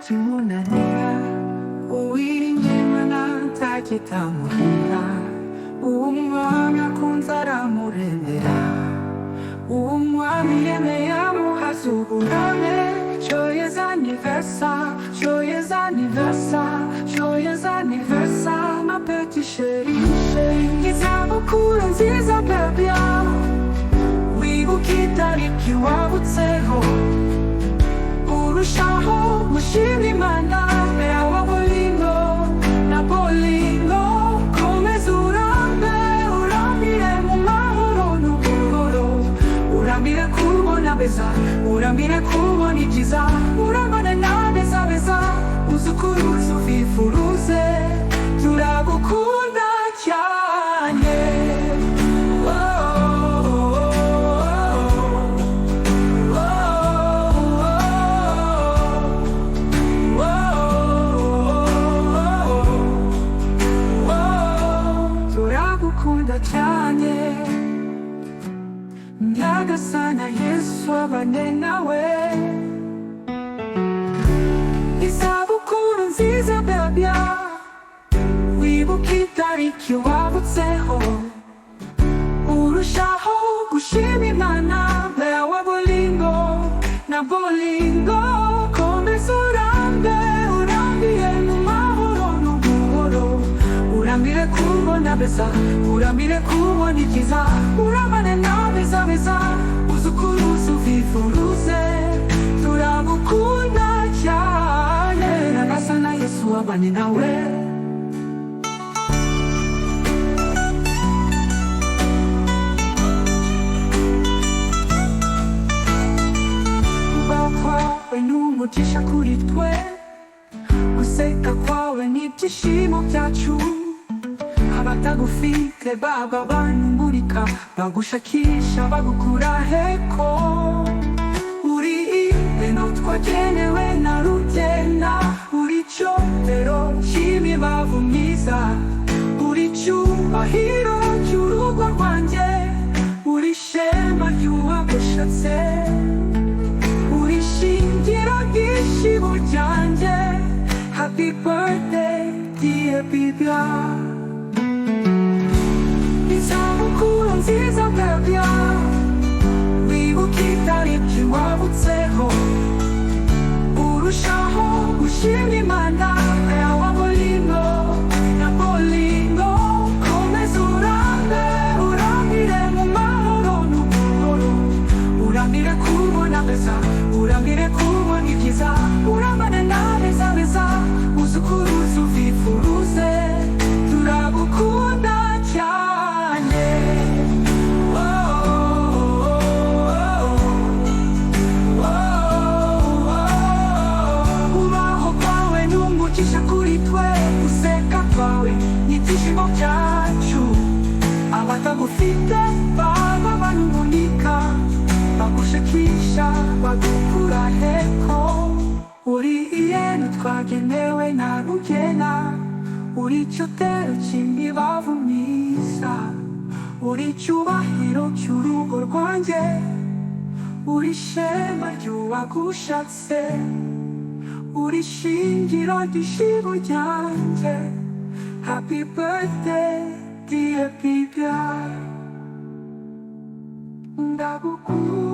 Tumunania uwiringimana takitamurira umwami akunze aramuremera umwami yemeye amuhaza uburame. Joyeux anniversaire, joyeux anniversaire, joyeux anniversaire ma petite chérie. Izabukuru nziza bebya wibuka itariki wavutseho urushaho gushima Imana yawe bolingo na bolingo. Komeza urambe urambire mu mahoro n'ubuhoro, urambire kubona beza, urambire kubona ibyiza, urambane na beza beza uzukuruza uvifuruze. Turagukunda cyane. Turagukunda cyane. Nyagasana Yesu abane nawe. Izabukuru nziza bebya wibuka itariki wavutseho urushaho gushima Imana yawe bolingo na bolingo. Komeza urambe urambire mu mahoro n'ubuhoro, urambire kubona beza, urambire kubona ibyiza, urambane na beza beza uzukuruza uvifuruze. Turagukunda cyane. Nyagasana Yesu abane nawe. Kubaho kwawe ni umugisha kuri twe, guseka kwawe ni ibyishimo byacu. Abatagufite baba banumurika, bagushakisha bagukura heko. Uri ibintu twagenewe na rugena, uri cyotero cy'imibavu myiza, uri cyubahiro cy'urugo rwanjye, uri shema ry'uwagushatse, uri shingiro ry'ishibo ryanjye. Happy birthday dear Bibia. Izabukuru nziza bebya wibuka itariki wavutseho urushaho gushima Imana yawe bolingo na bolingo. Komeza urambe urambire mu mahoro n'ubuhoro, urambire kubona beza, urambire kubona ibyiza, urambane na beza beza uzukuruza uvifuruze. Turagukunda cyane. Kubaho kwawe ni umugisha kuri twe, guseka kwawe ni ibyishimo byacu. Abatagufite baba banumunika, bagushakisha bagukura heko. Uri iyentu twagenewe na rugena, uri icyotero cy'imibavu myiza, uri icyubahiro cy'urugo rwanjye, uri shema ry'uwagushatse, uri shingiro ry'ishibo ryanjye. Happy birthday dear Bibia. Ndagukunda.